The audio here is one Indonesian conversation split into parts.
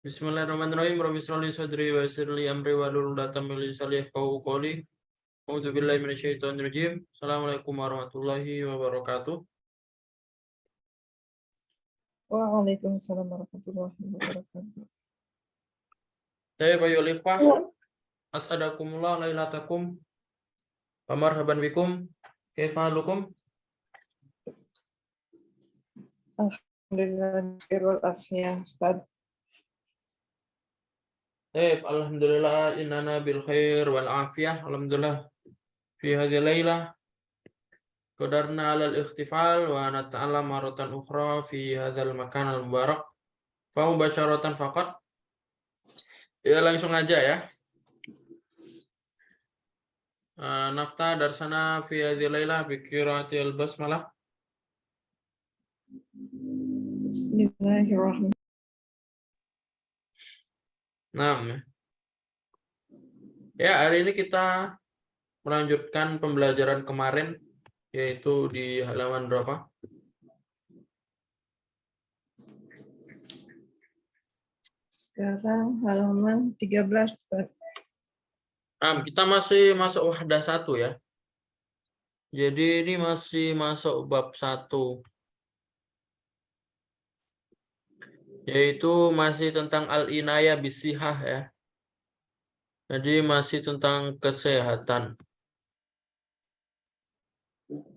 Bismillahirrahmanirrahim. Rabbi shrah li sadri wa yassir li amri wahlul 'uqdatam min lisani yafqahu qawli. A'udzu billahi minasyaitonir rajim. Assalamualaikum warahmatullahi wabarakatuh. Waalaikumsalam warahmatullahi wabarakatuh. Ayyuhal ikhwah, as'adakumullah lailatakum. Wa marhaban bikum. Kaifa halukum? Alhamdulillah khairul afiyah, Ustaz. Alhamdulillah innana bil khair wal afiyah. Alhamdulillah fi hadhihi lailah qadarna 'ala al-ikhtifal wa nata'allam maratan ukhra fi hadzal makan al-mubarak. Fa mubasyaratan faqat. Ya langsung aja ya. Naftah darsana fi hadhihi lailah bi qiraati al-basmalah. Bismillahirrahmanirrahim. Nah, ya hari ini kita melanjutkan pembelajaran kemarin, yaitu di halaman berapa? Sekarang halaman 13, Ustaz. Kita masih masuk wahdah 1 ya. Jadi ini masih masuk bab 1. Yaitu masih tentang al-inayah bisihah ya. Jadi masih tentang kesehatan.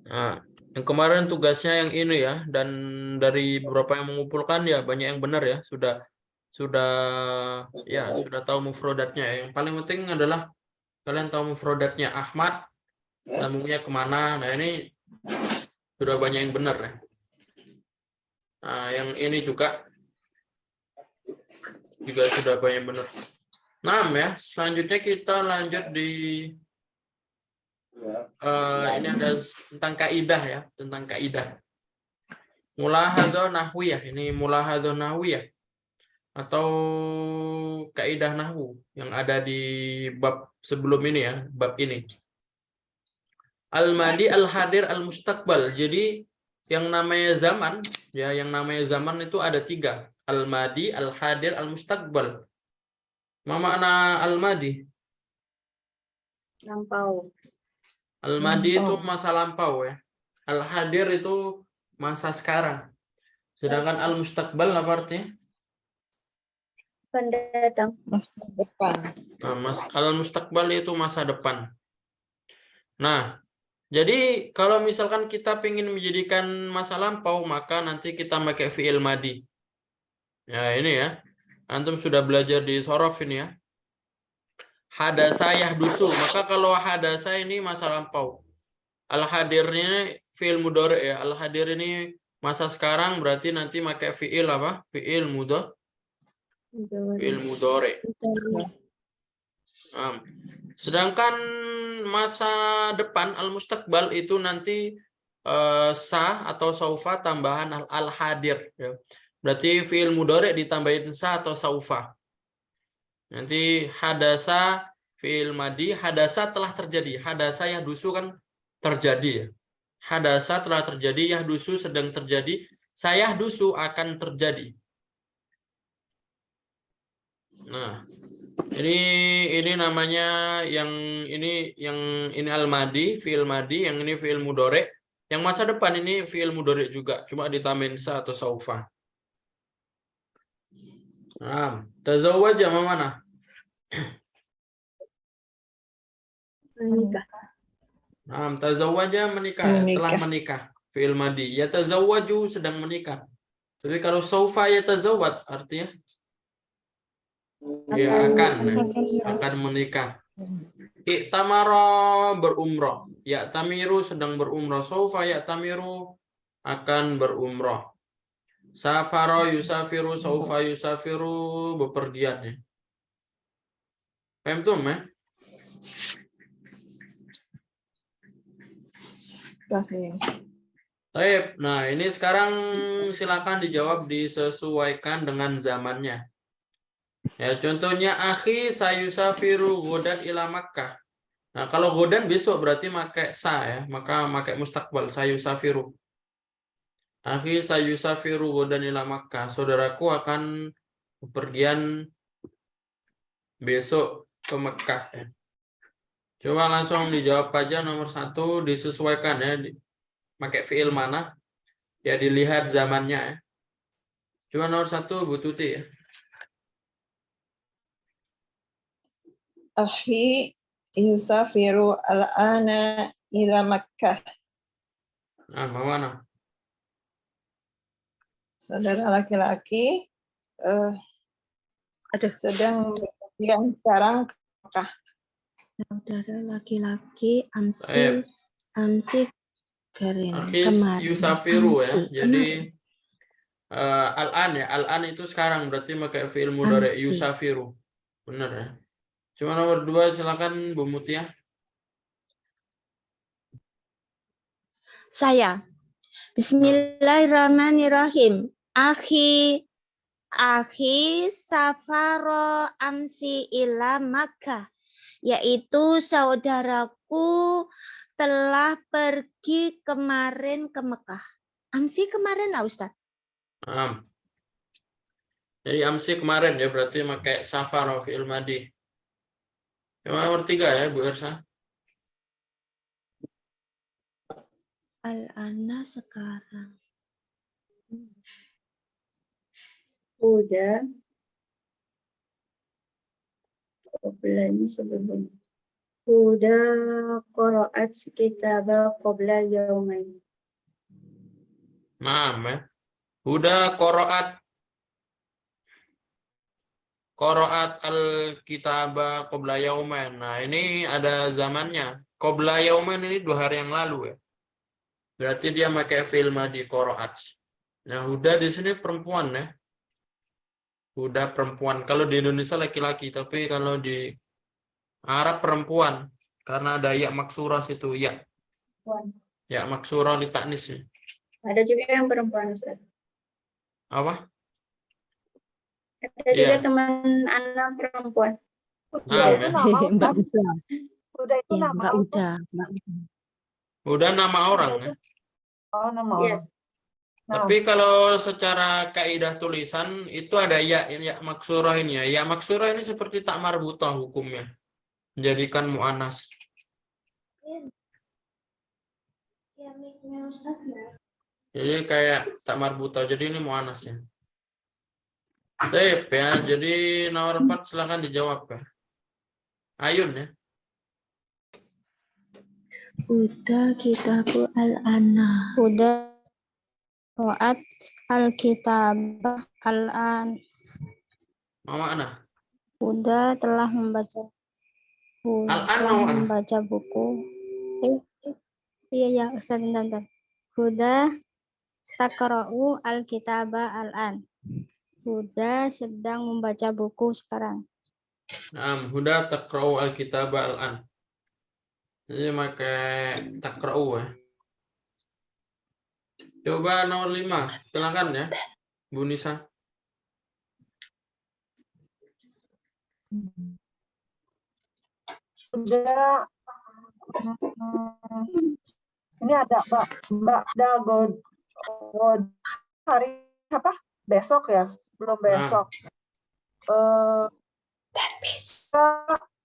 Nah, yang kemarin tugasnya yang ini ya, dan dari beberapa yang mengumpulkan ya banyak yang benar ya, sudah tahu mufrodatnya. Yang paling penting adalah kalian tahu mufrodatnya Ahmad, sambungnya kemana. Nah ini sudah banyak yang benar ya. Nah yang ini juga sudah banyak yang benar. Nah ya, selanjutnya kita lanjut di ini ada tentang kaidah ya, tentang kaidah. Mulahadzah nahwiyah, ini mulahadzah nahwiyah atau kaidah nahwu yang ada di bab sebelum ini ya, bab ini. Al-madi, al-hadir, al-mustaqbal. Jadi yang namanya zaman ya, yang namanya zaman itu ada 3. Al-madi, al-hadir, al-mustaqbal. Apa makna al-madi? Lampau. Al-madi itu masa lampau ya. Al-hadir itu masa sekarang. Sedangkan al-mustaqbal apa artinya? Pendatang. Masa depan. Nah, al-mustaqbal itu masa depan. Nah, jadi kalau misalkan kita ingin menjadikan masa lampau, maka nanti kita pakai fi'il madi. Ya, ini ya. Antum sudah belajar di sorof ini ya. Hadasa yahdusu. Maka kalau hadasa ini masa lampau. Al-hadirnya fi'il mudhari ya. Al-hadir ini masa sekarang, berarti nanti pakai fi'il apa? Fi'il mudhari. Sedangkan masa depan al-mustaqbal itu nanti sa atau saufa tambahan al-hadir ya. Berarti fi'il mudhari ditambahin sa atau saufa. Nanti hadasa fi'il madi, hadasa telah terjadi. Hadasa yahdusu kan terjadi ya. Hadasa telah terjadi, yahdusu sedang terjadi, sayahdusu akan terjadi. Nah, ini namanya yang ini al-madi, fi'il madi, yang ini fi'il mudhari. Yang masa depan ini fi'il mudhari juga, cuma ditambahin sa atau saufa. Nah, tazawwaja mana? Menikah. Nah, tazawwaja menikah, telah menikah. Fi'il madi. Yatazawwaju sedang menikah. Tapi kalau saufa yatazawwad artinya ya akan menikah. I'tamara berumrah. Ya'tamiru sedang berumrah. Saufa ya'tamiru akan berumrah. Safara yusafiru, saufa yusafiru bepergian ya. Paham tuh, ya? Baik. Nah, ini sekarang silakan dijawab disesuaikan dengan zamannya. Ya, contohnya akhi sayusafiru godan ila Makkah. Nah, kalau godan besok berarti pakai sa ya, maka pakai mustaqbal sayusafiru. Akhi sayusafiru godan ila Makkah. Saudaraku akan Bepergian besok ke Mekah ya. Coba langsung dijawab aja nomor 1, disesuaikan ya, pakai fiil mana, ya dilihat zamannya ya. Coba nomor 1 Bu Tuti ya. Akhi yusafiru al-ana ila Makkah. Nah, mana? Saudara laki-laki sedang berpergian sekarang ke Makkah. Saudara laki-laki Baik. amsi kemarin. Akhis yusafiru ya. Amsi, Jadi kemarin. al-an ya. Al-an itu sekarang, berarti pakai fiil mudhari Amsi. yusafiru. Benar ya. Cuma nomor 2 silakan Bu Mutia. Saya. Bismillahirrahmanirrahim. Akhi safaro amsi ila Makkah. Yaitu saudaraku telah pergi kemarin ke Mekah. Amsi kemarin lah Ustaz. Jadi amsi kemarin ya, berarti pakai safar fi'il madi. Yang nomor 3 ya Bu Ersa. Al-ana sekarang. Udah. Qabla sebelum. Udah qira'at kitab qabla yaumain. Maaf ya. Udah qiraat al-kitaba qabla yaumain. Nah, ini ada zamannya. Qabla yaumain ini 2 hari yang lalu ya. Berarti dia pakai fi'il madi qiraat. Nah, Huda di sini perempuan ya. Huda perempuan. Kalau di Indonesia laki-laki, tapi kalau di Arab perempuan. Karena ada ya maksurah situ, ya. Ya maksurah li taknis. Ada juga yang perempuan, Ustaz. Apa? Ada juga teman anak perempuan. Nah, ya. Mbak Uda. Udah itu Ya, nama Mbak apa? Uda. Mbak Uda. Udah nama orang ya. Oh, nama Iya. orang. Nah, Tapi kalau secara kaidah tulisan itu ada ya maksurah ini ya. Ya maksurah ini seperti tak marbutah hukumnya. Menjadikan mu'anas. Jadi kayak tak marbutah. Jadi ini mu'anasnya. Tep ya. Jadi nomor 4 silakan dijawab ya. Ayun ya. Uda kitabu al-ana. Udah Qira'at al-kitab al-an. Mau mana? Udah telah membaca Al-an mau mana? membaca buku. Iya Ustaz, bentar. Huda taqra'u al-kitaba al-an. Huda sedang membaca buku sekarang. Huda taqra'u al-kitaba al-an. Jadi pakai taqra'u ya. Coba nomor 5. Silakan ya. Bu Nisa. udah ini ada Mbak Dagod hari apa? Besok ya? Belum besok.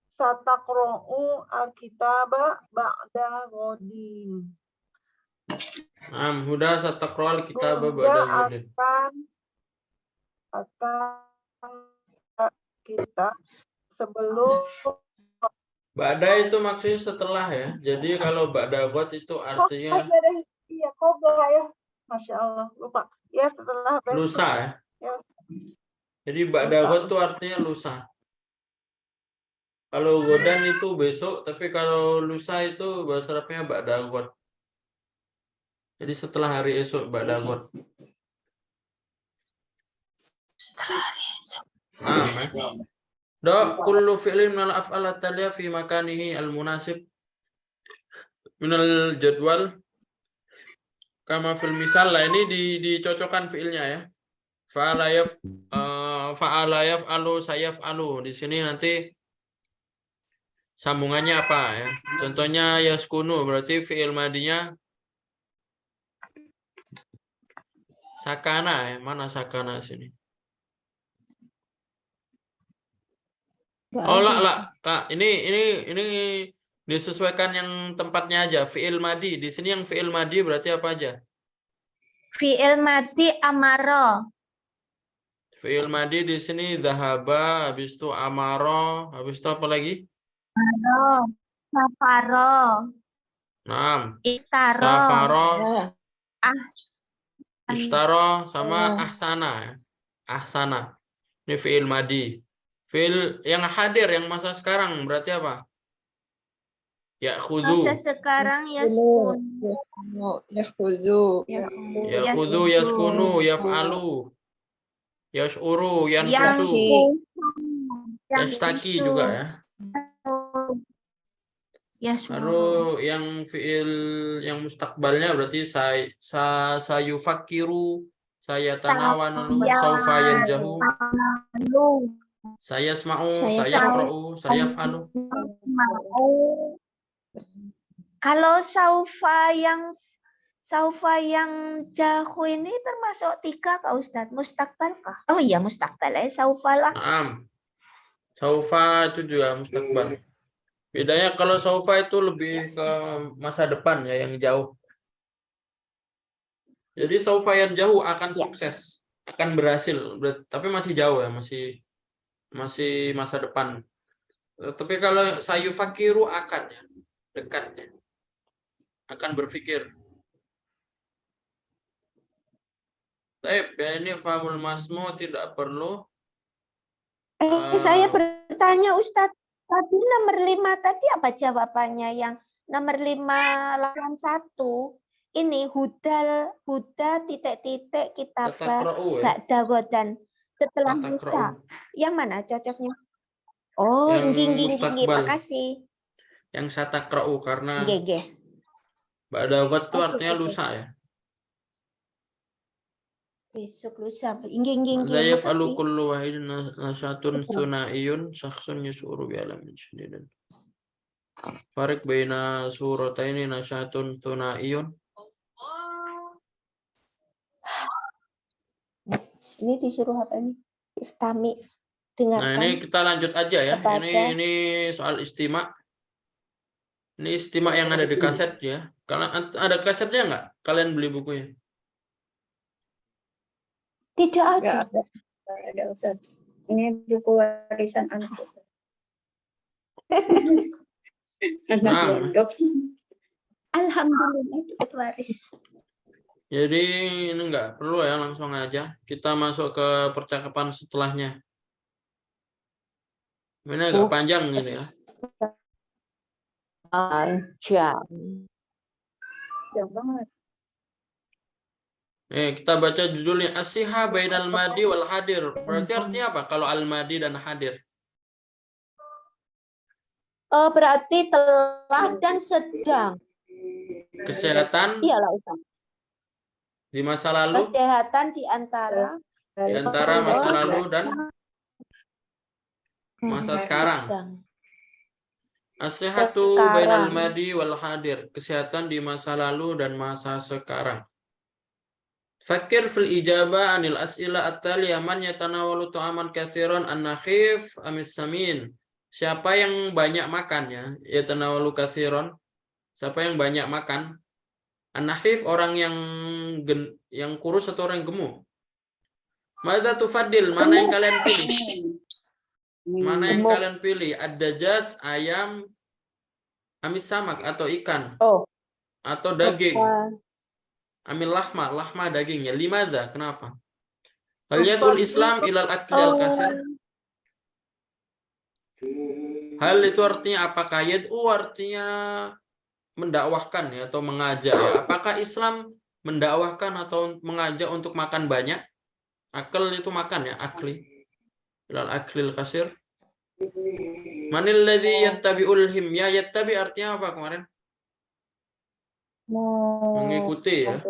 Sataqra'u al-kitaba ba'da godin. Huda sataqra'u al-kitaba Huda ba'da ghadin. akan kita sebelum Ba'da itu maksudnya setelah ya. Jadi kalau ba'da ghad itu artinya iya qobla ya. Masya Allah, lupa. Ya setelah besok. lusa ya. Ya. Jadi ba'da ghad itu artinya lusa. Kalau godan itu besok, tapi kalau lusa itu bahasa Arabnya ba'da ghad. Jadi setelah hari esok ba'da ghad. Setelah hari esok. Kullu fi'lin minal af'al at-taliya fi makanihi al-munasib minal jadwal kama fil misal. Lah ini dicocokkan fi'ilnya ya. Fa'ala yaf'alu sayaf'alu. Di sini nanti sambungannya apa ya? Contohnya yaskunu berarti fi'il madinya sakana ya. Mana sakana sini? Oh, lah. Ini disesuaikan yang tempatnya aja. Fi'il madi. Di sini yang fi'il madi berarti apa aja? Fi'il madi amaro. Fi'il madi di sini zahaba, habis itu amaro, habis itu apa lagi? Safaro. Naam. Istaro. Safaro, Ah, istaro, sama Ah. ahsana. Ya. Ahsana. Ini fi'il madi. Fi'il yang hadir, yang masa sekarang berarti apa? Ya khudu. Masa sekarang ya Yakhudhu. Ya khudu, yaskunu, yaf'alu. Yash'uru, yang yankusu. yang Yashtaki isu. juga ya. Ya Lalu yang fi'il yang mustakbalnya berarti sayufakiru, saya tanawanu, saufa yanjahu, saya sma'u, saya yaqra'u, saya yaf'alu. Kalau saufa yang jahu ini termasuk 3 Kak Ustadz. Mustakbal kah? Oh iya mustakbal saufa lah. Naam. Saufa itu juga mustakbal. Bedanya kalau saufa itu lebih ke masa depan ya, yang jauh. Jadi saufa yang jauh akan Ya. sukses, akan berhasil, tapi masih jauh ya, masih masa depan. Tapi kalau sayufakiru akan ya, dekatnya. Akan berpikir. Baik, ya ini famul masmu tidak perlu. Saya bertanya Ustadz, tadi nomor 5 tadi apa jawabannya? Yang nomor 581 ini huda titik-titik kitabah Tatakra'u ya. ba'da godan setelah Tatakra'u. Musa. Yang mana cocoknya? Oh, Yang gini, mustakbal. makasih. Yang satakra'u karena Nggih. ba'dagot itu Oke, artinya oke. lusa ya. Besok lusa. Nggih, Zayaf makasih. alu kullu wahidin nasyatun thunaiyun syakhsun yasuru bi alamin syadidan. Farik baina surataini nasyatun thunaiyun. Ini disuruh apa ini? Istami. Nah, ini Dengarkan. kita lanjut aja ya. Kepada- Ini soal istima. Ini istima yang ada di kaset ya. Kalau ada kasetnya nggak? Kalian beli bukunya? Tidak Nggak ada. ada. Ada Ustaz. Ini buku warisan anak Ustaz. Anak Nah. mondok. Alhamdulillah dapat waris. Jadi ini nggak perlu ya, langsung aja. Kita masuk ke percakapan setelahnya. Ini agak panjang ini ya. Panjang. Jauh banget. Kita baca judulnya As-Siha bainal madi wal hadir. Berarti artinya apa kalau al-madi dan hadir? Berarti telah dan sedang. Kesehatan Iyalah Ustaz. di masa lalu, Kesehatan di antara di antara masa lalu dan masa sekarang. sedang. As-sihatu Sekarang. bainal madi wal hadir. Kesehatan di masa lalu dan masa sekarang. Fakir fil ijabah anil as'ila at-taliyah man yatanawalu ta'aman katsiran an-nakhif amis samin. Siapa yang banyak makan ya? Yatanawalu katsiran. Siapa yang banyak makan? An-nakhif orang yang kurus atau orang yang gemuk? Madza tufaddil? Mana yang kalian pilih? Mana yang Gemuk. kalian pilih? Ad-dajjaj, ayam, amis samak atau ikan Oh, atau daging? apa? Amil lahma dagingnya. Limadza? Kenapa? Hal yad'ul Islam ilal akli al-kasir? Hal itu artinya apakah? Yad'u artinya mendakwahkan ya atau mengajak ya. Apakah Islam mendakwahkan atau mengajak untuk makan banyak? Akal itu makan ya, akli. Ilal aklil kasir. Manil ladzi yattabi'ul himya? Yattabi artinya apa kemarin? Mengikuti ya.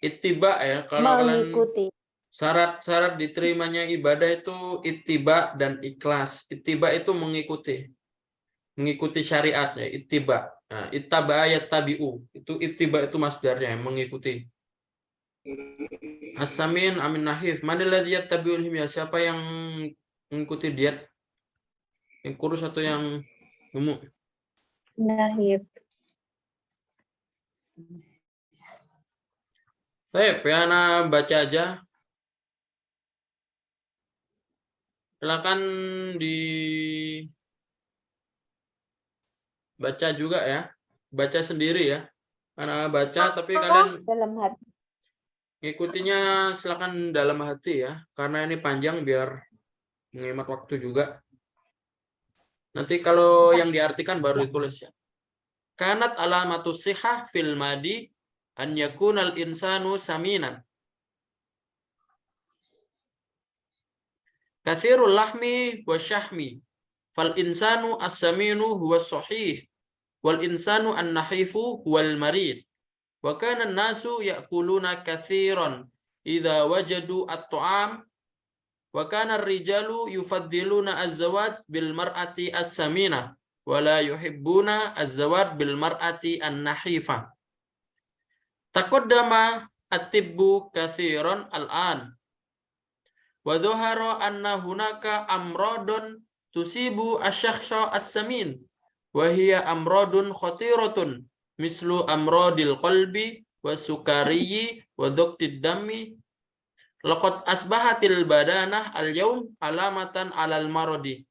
Ittiba ya. Kalau kalian Mengikuti. syarat diterimanya ibadah itu ittiba dan ikhlas. Ittiba itu mengikuti syariat ya, ittiba. Nah, ittaba yattabi'u. Itu ittiba itu masdarnya, mengikuti. As-samin amin nahif. Manil ladzi yattabi'ul himya? Siapa yang mengikuti diet? Yang kurus atau yang gemuk? Nahib. Baik, Piana baca aja. Silakan dibaca juga ya. Baca sendiri ya. Karena baca tapi kalian dalam hati. ngikutinya silakan dalam hati ya. Karena ini panjang biar menghemat waktu juga. Nanti kalau yang diartikan baru ditulis ya. Kanat alamatus sihah fil madi an yakunal insanu saminan. Katsirul lahmi wa syahmi. Fal insanu as-saminu huwa sahih. Wal insanu an-nahifu huwal marid. Wa kana an-nasu ya'kuluna katsiran idza wajadu at-ta'am. Wa kana ar-rijalu yufaddiluna az-zawaj bil mar'ati as-samina wa la yuhibbuna az-zawaj bil mar'ati an-nahifa. Taqaddama at-tibbu katsiran al-an. Wa dhahara anna hunaka amradun tusibu asy-syakhsa as-samin wa hiya amradun khatiratun mislu amradil qalbi wa sukariyyi wa dhuktid dammi. Laqad asbahatil badanah al-yawm alamatan 'alal maradi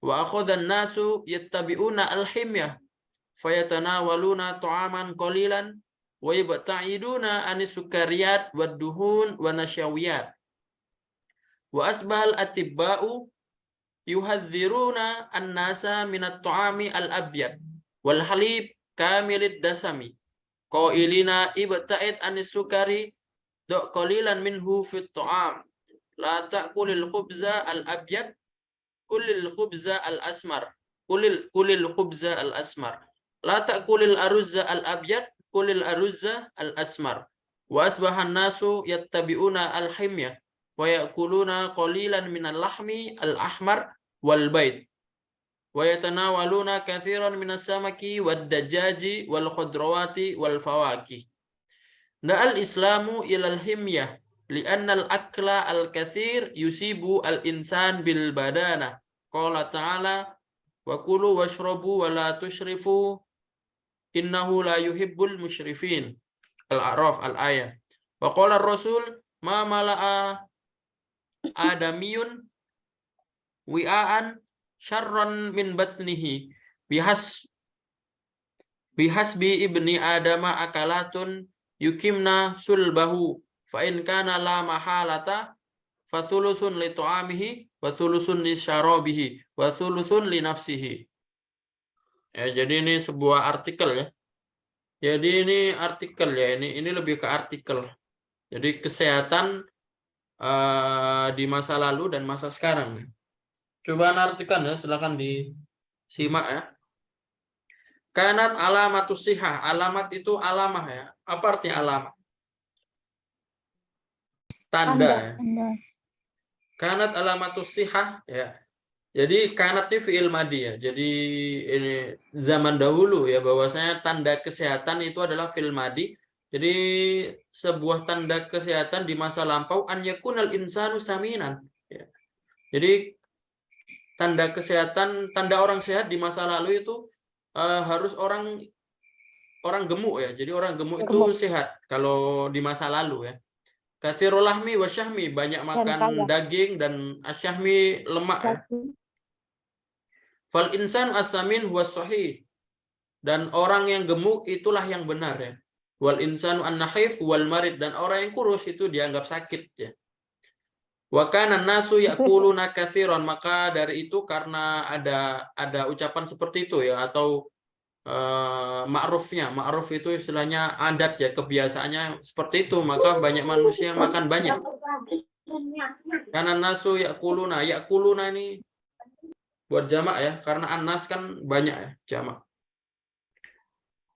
wa akhadha an-nasu yattabi'una al-himyah fayatanawaluna ta'aman qalilan wa yabta'iduna anis sukariyat wad duhun wa nasyawiyat. Wa asbahal atibba'u yuhadziruna an-nasa minat ta'ami al-abyad wal halib kamilid dasami qailina ibta'id anis sukari do' qalilan minhu fit ta'am la ta'kulil khubza al-abyad kulil khubza al-asmar kulil khubza al-asmar la ta'kulil aruzza al-abyad kulil aruzza al-asmar. Wa asbahan nasu yattabi'una al-himyah wa ya'kuluna qalilan minal lahmi al-ahmar wal bayd wa yatanawaluna katsiran minas samaki wad dajaji wal khudrawati wal fawakih. Na'al islamu ilal himyah li'anna al-akla al-katsir yusibu al-insan bil badana. Qala ta'ala wa kulu washrabu wa la tushrifu innahu la yuhibbul musyrifin. Al-A'raf al-ayah. Wa qala ar-rasul ma mala'a adamiyun wi'aan syarran min batnihi bihasbi ibni adama akalatun yukimna sulbahu fa in kana la mahalata fa thuluthun li ta'amihi wa thuluthun li syarabihi wa thuluthun li nafsihi. Ya, jadi ini sebuah artikel ya. Jadi ini artikel ya, ini lebih ke artikel. Jadi kesehatan di masa lalu dan masa sekarang. Coba artikan ya, silakan disimak ya. Kanat alamatus sihah, alamat itu alamah ya. Apa artinya alamat? Tanda ya. Kanat alamatus sihah ya. Jadi kanat ini fi'il madi ya. Jadi ini zaman dahulu ya, bahwasanya tanda kesehatan itu adalah fi'il madi. Jadi sebuah tanda kesehatan di masa lampau an yakunal insanu saminan ya. Jadi tanda kesehatan, tanda orang sehat di masa lalu itu harus orang gemuk ya. Jadi orang gemuk itu sehat kalau di masa lalu ya. Katsirul lahmi wa syahmi, banyak makan daging dan asyahmi lemak ya. Fal insan as-samin huwa sahih, dan orang yang gemuk itulah yang benar ya. Wal insanu an-nahif wal marid, dan orang yang kurus itu dianggap sakit ya. Wa kana nasu yaquluna katsiran, maka dari itu karena ada ucapan seperti itu ya, atau ma'rufnya. Ma'ruf itu istilahnya adat ya, kebiasaannya seperti itu, maka banyak manusia yang makan banyak. Kana nasu yaquluna, yaquluna ini buat jamak ya, karena annas kan banyak ya, jamak.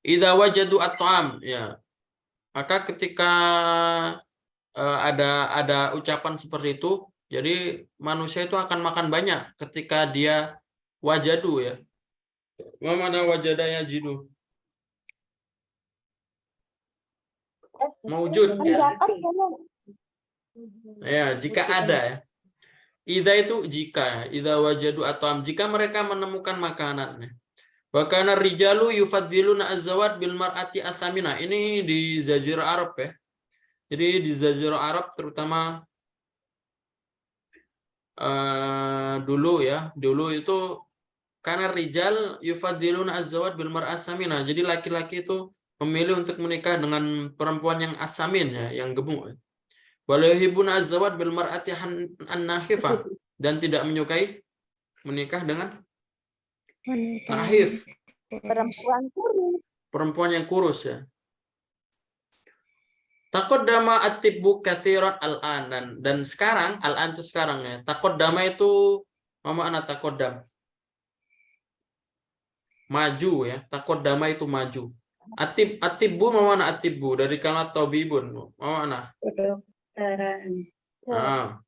Idza wajadu at-ta'am ya. Maka ketika ada ucapan seperti itu, jadi manusia itu akan makan banyak ketika dia wajadu ya. Wa mana wajada yajidu? Mawjud ya. Ya, jika ada ya. Idza itu jika, idza wajadu at'am, jika mereka menemukan makanannya. Wa kana rijalu yufaddiluna az-zawad bil mar'ati as-samina. Ini di Jazirah Arab ya. Jadi di Jazirah Arab terutama dulu ya, dulu itu karena rijal yufaddiluna az-zawad bil mar'as samina. Jadi laki-laki itu memilih untuk menikah dengan perempuan yang asamin ya, yang gemuk. Wala yuhibbuna az-zawad bil mar'ati an-nahifah, dan tidak menyukai menikah dengan nahif, Perempuan kurus. perempuan yang kurus ya. Taqaddama at-tibbu katsiran al-an, dan sekarang al-an itu sekarang ya. Taqaddama itu apa makna taqaddam? Maju ya. Taqaddama itu maju. At-tibbu apa makna at-tibbu? Dari kalimat tabibun. Apa makna? Kedokteran. Nah,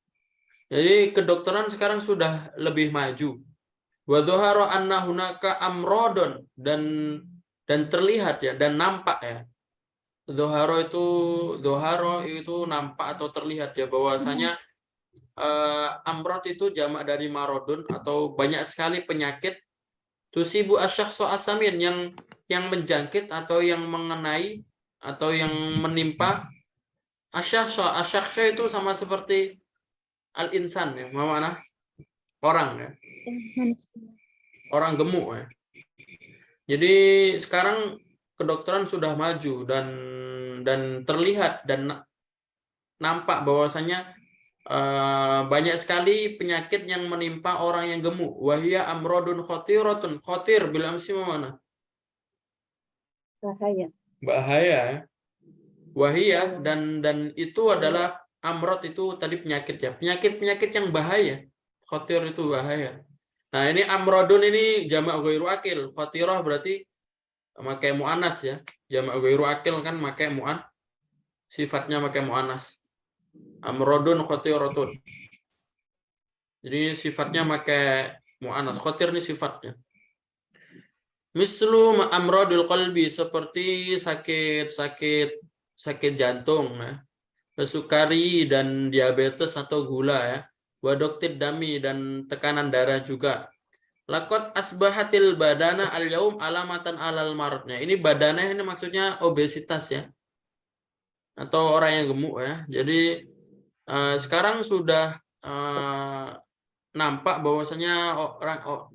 jadi kedokteran sekarang sudah lebih maju. Wa dhahara anna hunaka amradun, dan terlihat ya, dan nampak ya. Zoharo itu nampak atau terlihat ya, bahwasanya amrod itu jamak dari marodun, atau banyak sekali penyakit tusibu asyakhsu asamin, yang menjangkit atau yang mengenai atau yang menimpa asyakhsu itu sama seperti al-insan ya, mana orang ya, orang gemuk ya. Jadi sekarang kedokteran sudah maju dan terlihat dan nampak bahwasanya banyak sekali penyakit yang menimpa orang yang gemuk. Wahia amrodun khotiratun. Khotir bila mesti mana? Bahaya. Bahaya. Wahia, dan itu adalah amrod, itu tadi penyakit ya. Penyakit yang bahaya. Khotir itu bahaya. Nah, ini amrodun ini jamak ghairu akil. Khotirah berarti pakai mu'anas ya. Jamak ghairu akil kan pakai mu'an. Sifatnya pakai mu'anas. Amrodun khotiratun. Jadi sifatnya pakai mu'anas. Khotir ini sifatnya. Mislu amrodul qalbi, seperti sakit jantung ya. Sukari dan diabetes atau gula ya. Wadoktid dami, dan tekanan darah juga. Lakot asbahatil badana al-yaum alamatan alal maradnya. Ini badana ini maksudnya obesitas ya. Atau orang yang gemuk ya. Jadi sekarang sudah nampak bahwasanya orang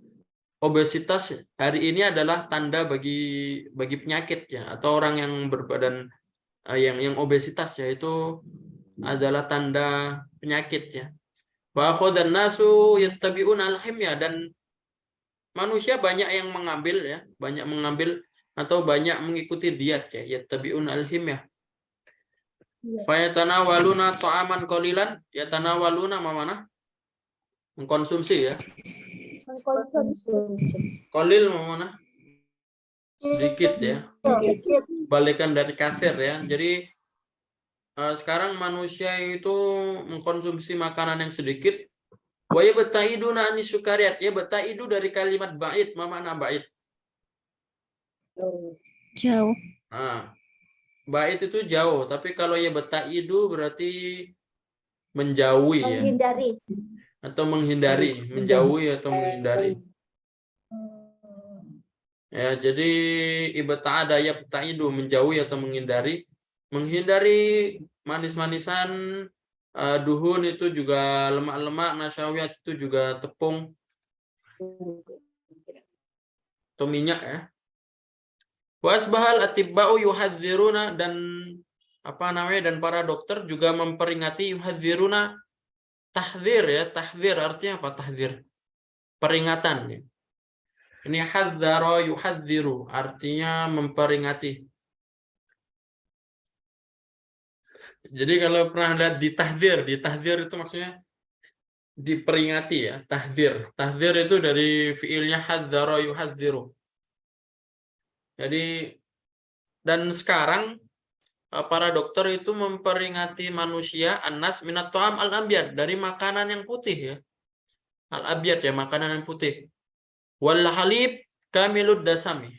obesitas hari ini adalah tanda bagi penyakit ya, atau orang yang berbadan yang obesitas ya, itu adalah tanda penyakit ya. Wa khadan nasu yattabi'una al-himya, dan manusia banyak yang mengambil ya, banyak mengambil atau banyak mengikuti diet ya, yattabi'una al-himya. Fa yatanawaluna ta'aman qalilan, yatanawaluna mana? Mengkonsumsi ya. Qalil mana? Sedikit ya. Balikan dari kasir ya. Jadi sekarang manusia itu mengkonsumsi makanan yang sedikit. Wa yabta'iduna anis sukariat. Ya, bataidu dari kalimat ba'id. Apa makna ba'id? Jauh. Nah, ba'id itu jauh, tapi kalau ya bataidu berarti menjauhi ya. Menghindari. Atau menghindari, menjauhi atau menghindari. Ya, jadi ibta'ada yabta'idu, menjauhi atau menghindari. Menghindari manis-manisan, duhun itu juga lemak-lemak, nasyawiyat itu juga tepung atau minyak ya. Wasbahal atibba'u yuhadziruna, dan dan para dokter juga memperingati, yuhadziruna tahdzir ya. Tahdzir artinya apa? Tahdzir, peringatan ya. Ini hadzara yuhadziru, artinya memperingati. Jadi kalau pernah lihat di tahdzir itu maksudnya diperingati ya, tahdzir. Tahdzir itu dari fiilnya hadzara yuhadziru. Jadi, dan sekarang para dokter itu memperingati manusia annas minat ta'am al-abyad, dari makanan yang putih ya. Al-abyad ya, makanan yang putih. Wal halib kamilud dasami,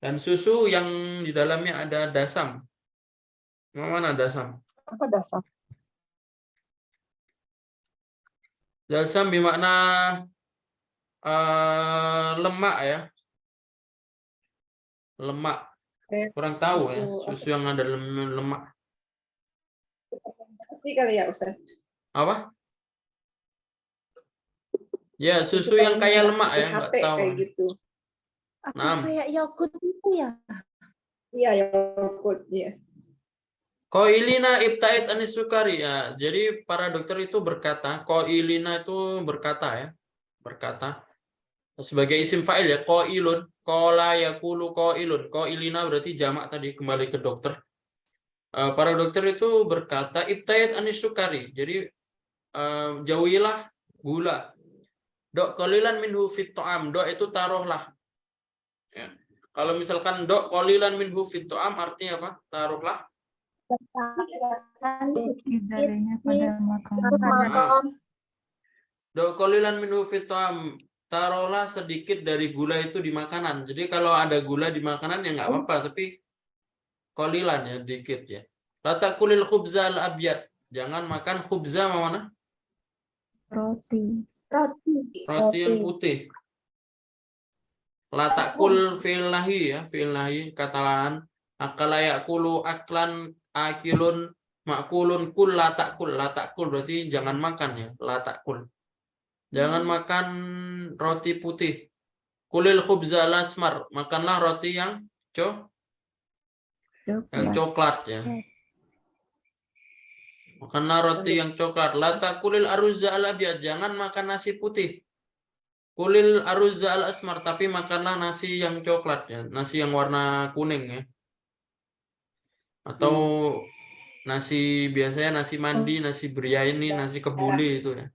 dan susu yang di dalamnya ada dasam. Mana dasam? Apa dasar? Dalsam bermakna lemak ya. Lemak. Kurang tahu ya, susu yang ada lemak. Sih kali ya Ustaz. Apa? Ya, susu yang kayak lemak ya, nggak PHP tahu. kayak gitu. Apa Naam. kayak yogurt itu ya? Iya, yogurt ya. Qailina ibta'id anis sukari ya. Jadi para dokter itu berkata, qailina itu berkata ya. Berkata sebagai isim fa'il ya, qailun, qala yaqulu qailun. Qailina berarti jamak tadi, kembali ke dokter. Para dokter itu berkata ibta'id anis sukari. Jadi jauhilah gula. Dok qalilan minhu fit ta'am. Dok itu taruhlah. Ya. Kalau misalkan dok qalilan minhu fit ta'am artinya apa? Taruhlah. Hindarinya pada makanan. Makan. Dok qalilan minhu fit ta'am. Taruhlah sedikit dari gula itu di makanan. Jadi kalau ada gula di makanan ya nggak apa-apa, tapi qalilan ya, dikit ya. La takulil khubza al abyad. Jangan makan khubza mana? Roti. Roti yang putih. La takul fi'il nahi ya, fi'il nahi kata larangan. Akala yakulu aklan akilun makulun kul la takul. La takul berarti jangan makan ya, la takul. Jangan makan roti putih. Kulil khubza al asmar, makanlah roti yang coklat ya. Makanlah roti yang coklat. La takulil aruzza al abyad, jangan makan nasi putih. Kulil aruzza al asmar, tapi makanlah nasi yang coklat ya, nasi yang warna kuning ya. Atau nasi biasanya nasi mandi, nasi biryani, nasi kebuli itu ya.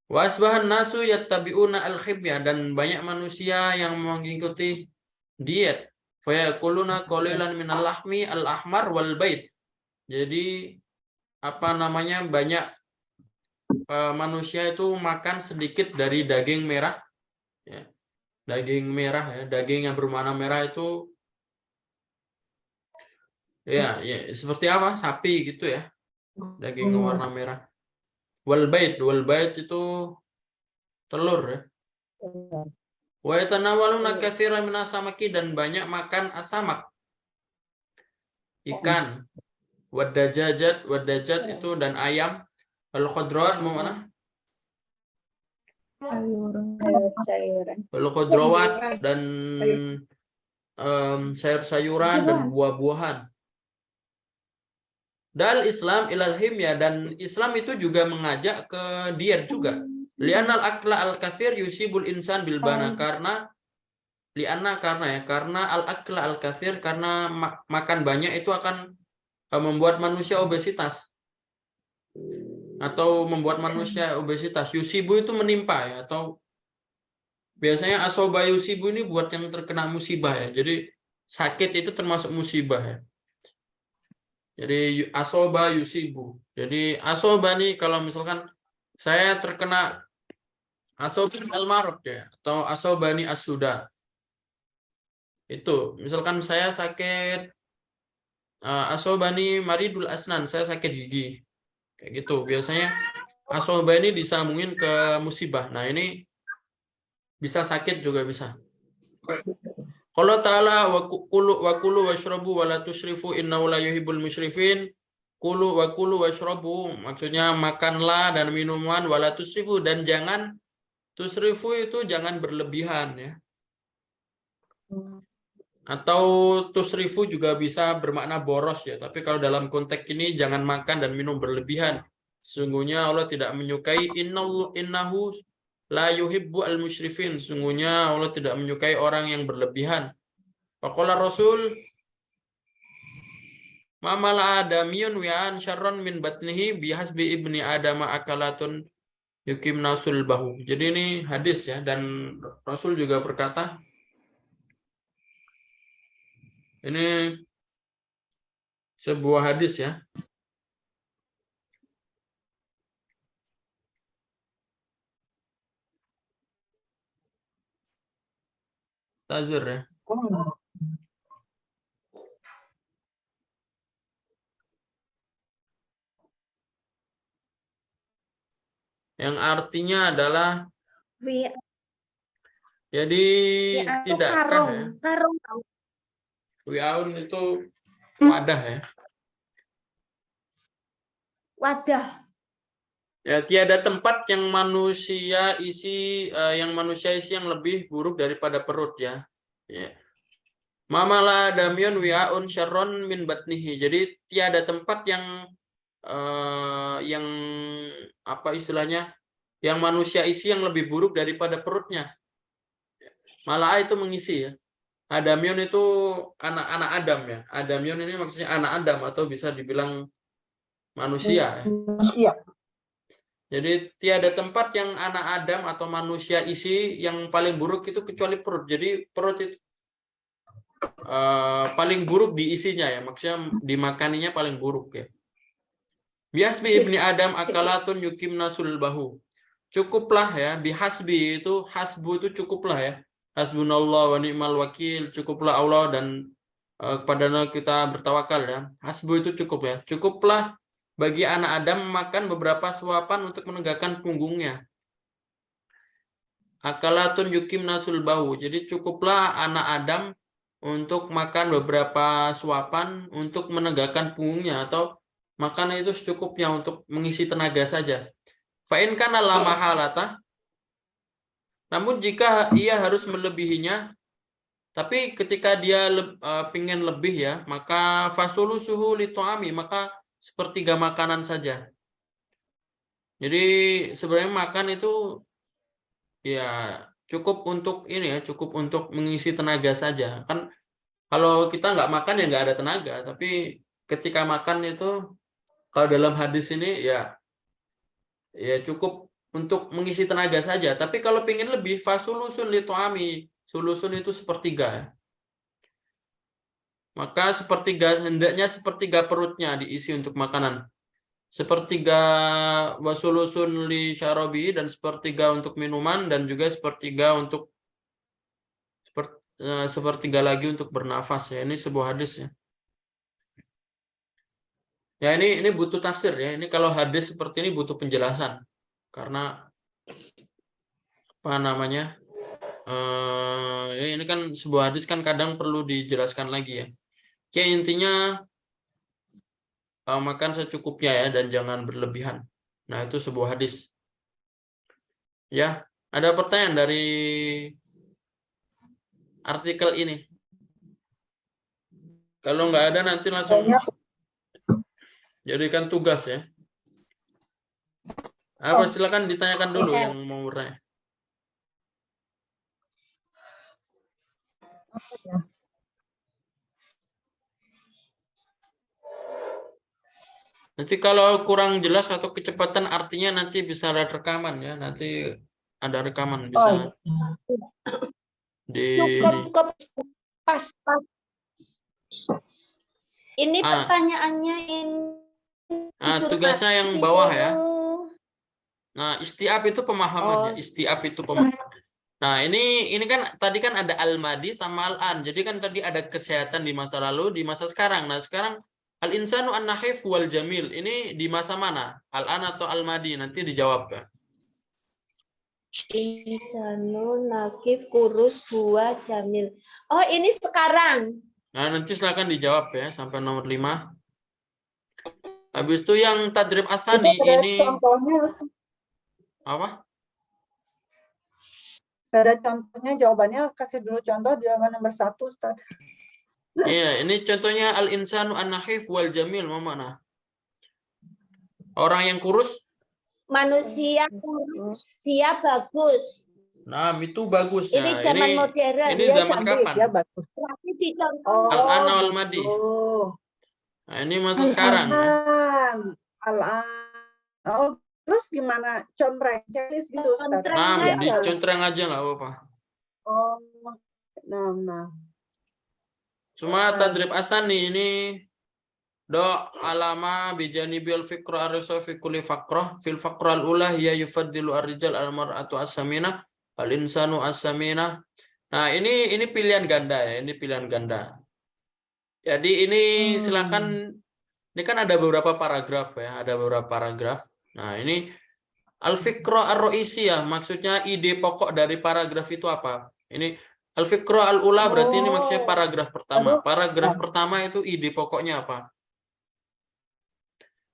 Wa asbahan nasu yattabi'una al-khibya, dan banyak manusia yang mengikuti diet. Fa yakuluna qalilan minal lahmi al-ahmar wal bait. Jadi apa namanya, banyak manusia itu makan sedikit dari daging merah ya. Daging merah ya, daging yang berwarna merah itu ya, seperti apa? Sapi gitu ya. Daging warna merah. Wal bait itu telur ya. Wa yatanawaluna katsiran minas samaki, dan banyak makan asamak. Ikan. Wadajat itu dan ayam. Al-khudrawat mana? Sayuran. Al-khudrawat dan sayur-sayuran dan buah-buahan. Dal Islam ilal himya, dan Islam itu juga mengajak ke diet juga. Li'anal akla al-katsir yusibul insan bil bana, karena al-akla al-katsir, karena makan banyak itu akan membuat manusia obesitas. Atau membuat manusia obesitas. Yusibu itu menimpa ya, atau biasanya asoba yusibu ini buat yang terkena musibah ya. Jadi sakit itu termasuk musibah ya. Jadi asoba yusibu. Jadi asoba nih, kalau misalkan saya terkena asoba al-marad ya, atau asoba nih as-suda. Itu misalkan saya sakit asoba nih maridul asnan, saya sakit gigi. Kayak gitu. Biasanya asoba ini disambungin ke musibah. Nah, ini bisa sakit juga bisa. Kalau ta'ala wa kulu washrabu wa la tusrifu innahu la yuhibbul musyrifin. Kulu washrabu, maksudnya makanlah dan minuman, wa la tusrifu, dan jangan, tusrifu itu jangan berlebihan ya. Atau tusrifu juga bisa bermakna boros ya, tapi kalau dalam konteks ini jangan makan dan minum berlebihan. Sungguhnya Allah tidak menyukai, innahu la yuhibbu al-musyrifin. Sungguhnya Allah tidak menyukai orang yang berlebihan. Faqala Rasul, mamala adamiyun wi'an syarron min batnihi bihasbi ibni adama akalatun yukim nasul bahu. Jadi ini hadis ya, dan Rasul juga berkata, ini sebuah hadis ya. Tazir ya. yang artinya adalah Wi, jadi atau tidakkah karung, ya? karung. Wi'aun itu wadah ya. Wadah. Ya, tiada tempat yang manusia isi yang lebih buruk daripada perut ya. Ya. Mamala damyun wi'aun syarron min batnihi. Jadi tiada tempat yang apa istilahnya? Yang manusia isi yang lebih buruk daripada perutnya. Malah itu mengisi ya. Adamyun itu anak-anak Adam ya. Adamyun ini maksudnya anak Adam atau bisa dibilang manusia ya. Iya. Jadi tiada tempat yang anak Adam atau manusia isi yang paling buruk itu kecuali perut. Jadi perut itu paling buruk di isinya ya. Maksudnya dimakaninya paling buruk ya. Bihasbi ibni Adam akalatun yukimna sulbahu. Cukuplah ya. Bihasbi itu hasbu itu cukuplah ya. Hasbunallah wa ni'mal wakil. Cukuplah Allah dan kepadanya kita bertawakal ya. Hasbu itu cukup ya. Cukuplah bagi anak Adam makan beberapa suapan untuk menegakkan punggungnya. Akalatun yukimna sulbahu. Jadi cukuplah anak Adam untuk makan beberapa suapan untuk menegakkan punggungnya atau makan itu secukupnya untuk mengisi tenaga saja. Fa'in kana la mahalata. Namun jika ia harus melebihinya, tapi ketika dia pingin lebih ya, maka fasulusuhu litu'ami, maka sepertiga makanan saja. Jadi sebenarnya makan itu ya cukup untuk ini ya, cukup untuk mengisi tenaga saja. Kan kalau kita nggak makan ya nggak ada tenaga, tapi ketika makan itu kalau dalam hadis ini ya cukup untuk mengisi tenaga saja. Tapi kalau pengen lebih, fasulusun litu'ami, sulusun itu sepertiga. Maka hendaknya sepertiga perutnya diisi untuk makanan. Sepertiga wasulusun li syarabi dan sepertiga untuk minuman dan juga sepertiga untuk sepertiga lagi untuk bernafas ya. Ini sebuah hadis ya. Ya ini butuh tafsir ya. Ini kalau hadis seperti ini butuh penjelasan. Karena apa namanya? Ya ini kan sebuah hadis kan kadang perlu dijelaskan lagi ya. Kayak intinya makan secukupnya ya dan jangan berlebihan. Nah, itu sebuah hadis. Ya, ada pertanyaan dari artikel ini. Kalau nggak ada nanti langsung jadikan tugas ya. Apa silakan ditanyakan dulu yang mau bertanya. Nanti kalau kurang jelas atau kecepatan artinya nanti bisa ada rekaman ya. Nanti ada rekaman bisa Cukup pas. Ini pertanyaannya ini. Tugasnya yang bawah ya. Nah, istiab itu pemahaman ya. Istiab itu pemahaman. Nah, ini kan tadi kan ada al-madi sama al-an. Jadi kan tadi ada kesehatan di masa lalu, di masa sekarang. Nah, sekarang al-insanu an-nahif wal jamil. Ini di masa mana? Al-an atau al-madi? Nanti dijawab ya. Insanu nakif kurus huwa jamil. Oh, ini sekarang. Nah, nanti silakan dijawab ya sampai nomor 5. Habis itu yang tadrib asani ini contohnya apa? ada contohnya, jawabannya kasih dulu contoh jawaban nomor 1, Ustaz. Iya, ini contohnya al-insanu an-nahif wal jamil, mana? Orang yang kurus? Manusia kurus, dia bagus. Nah, itu bagus ya. Ini zaman modern. Ini zaman kapan? Ya, bagus. Tapi dicontoh. Al-ana wal madi. Nah, ini masa sekarang. Ya. Al-an. Oh, terus gimana? Contreng, checklist gitu, Ustaz. Nah, dicontreng aja nggak apa-apa. Oh, nah. Cuma tadrib asani ini do alama bijani bil fikra arisa fi kulli faqrah fil faqral ula hiya yufaddilu ar-rijal al-mar'atu as-samina al-insanu as-samina. Nah, ini pilihan ganda ya, ini pilihan ganda. Jadi ini silakan, ini kan ada beberapa paragraf ya, ada beberapa paragraf. Nah, ini Al-fiqra ar-ra'isiyah, maksudnya ide pokok dari paragraf itu apa? Ini al-fiqra al-ula berarti ini maksudnya paragraf pertama. Paragraf pertama itu ide pokoknya apa?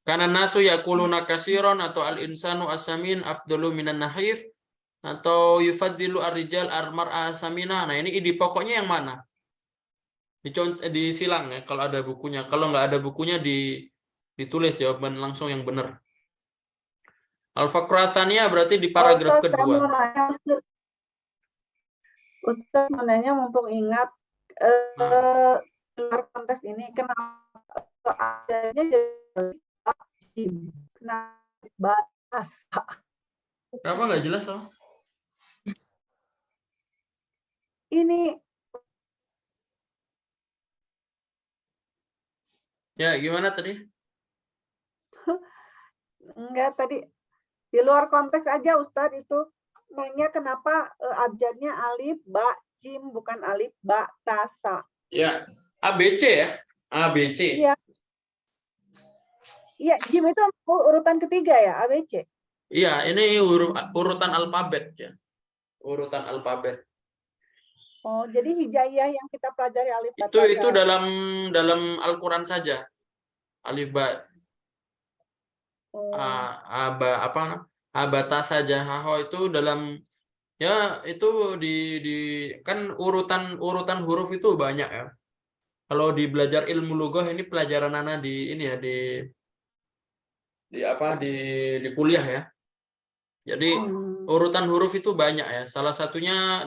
Karena nasu yakuluna kasiron atau al-insanu asamin afdalu minan nahif atau yufaddilu ar-rijal ar-mar'a asamina. Nah, ini ide pokoknya yang mana? Disilang ya kalau ada bukunya. Kalau nggak ada bukunya ditulis jawaban langsung yang benar. Al-faqra tsaniyah berarti di paragraf Ustaz, saya kedua. mau nanya, Ustaz mau nanya mumpung ingat luar konteks ini kenapa adanya jadi kenapa batas? Kenapa nggak jelas oh? Ini Ya, gimana tadi? enggak tadi di luar konteks aja Ustadz itu nanya kenapa abjadnya alif ba jim bukan alif ba tasa. Ya, ABC ya. ABC. Iya. Iya, jim itu urutan ketiga ya, ABC. Iya, ini urutan alfabet ya. Urutan alfabet. Oh, jadi hijaiyah yang kita pelajari alif ba Itu tasa. dalam Al-Qur'an saja. Alif ba abata saja haho itu dalam ya itu kan urutan huruf itu banyak ya. Kalau di belajar ilmu lughah ini pelajaran anak di ini ya di kuliah ya. Jadi urutan huruf itu banyak ya. Salah satunya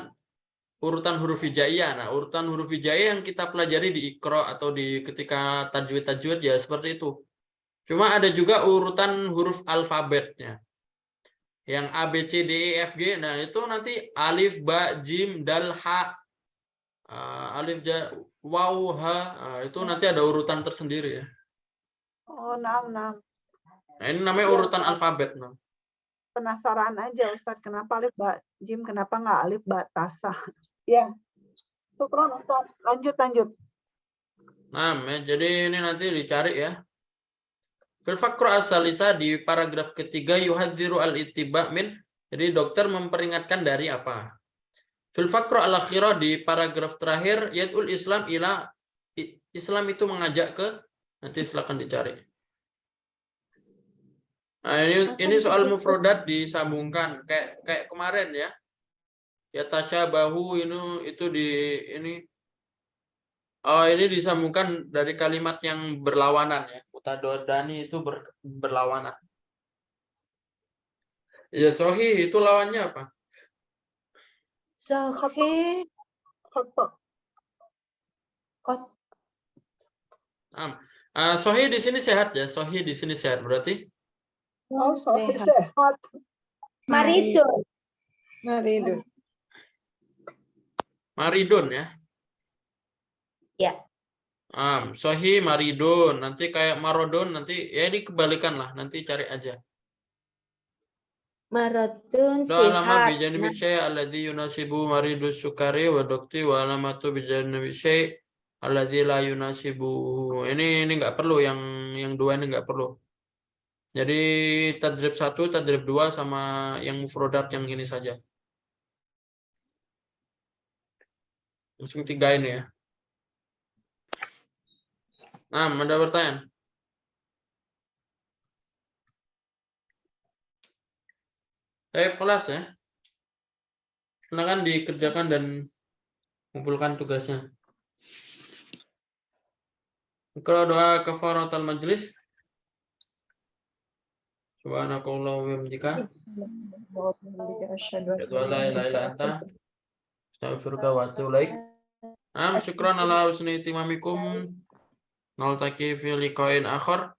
urutan huruf hijaiyah. Nah, urutan huruf hijaiyah yang kita pelajari di Iqra atau di ketika tajwid ya seperti itu. Cuma ada juga urutan huruf alfabetnya. Yang A, B, C, D, E, F, G. Nah, itu nanti alif, ba, jim, dal, ha. Alif, waw, ha. Itu nanti ada urutan tersendiri ya. Oh, nah. Nah, ini namanya urutan alfabet. Nah. Penasaran aja Ustadz, kenapa alif ba jim, kenapa nggak alif ba tasa? Ya. Syukron Ustadz. Lanjut. Nah, jadi ini nanti dicari ya. Fil faqra as-salisa di paragraf ketiga yuhadziru al-ittiba min. Jadi dokter memperingatkan dari apa? Fil faqra al-akhirah di paragraf terakhir yad'ul Islam ila Islam itu mengajak ke nanti silakan dicari. Nah, ini soal mufrodat disambungkan kayak kemarin ya. Ya tasyabahu itu ini disambungkan dari kalimat yang berlawanan ya. Mutadodani itu berlawanan. Ya sohih itu lawannya apa? Sohih. Sohih di sini sehat ya. Sohih di sini sehat berarti? Oh, sehat. Maridun. Maridun ya. Ya. Sohih maridun. Nanti kayak marodon nanti ya ini kebalikan lah. Nanti cari aja. Maradun Alama sihat. bijanibi syai' alladhi yunasibu maridus sukari wa dokti wa alamatu bijanibi syai' alladhi la yunasibu. Ini enggak perlu yang dua ini enggak perlu. Jadi tadrib 1, tadrib 2 sama yang mufrodat yang ini saja. Langsung 3 ini ya. Nah, ada pertanyaan? Kelas ya. Silakan dikerjakan dan kumpulkan tugasnya. Kalau doa kafaratul majlis. Subhanakallah wa bihamdika. Asyhadu an la ilaha illa anta astaghfiruka wa atubu ilaik. Syukran ala husni timamikum. Naltaqi fi liqa'in akhar.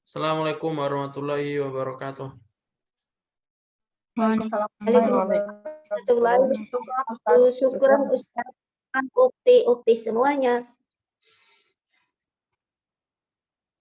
Assalamualaikum warahmatullahi wabarakatuh. Waalaikumsalam. Syukran Ustaz. Ukti semuanya.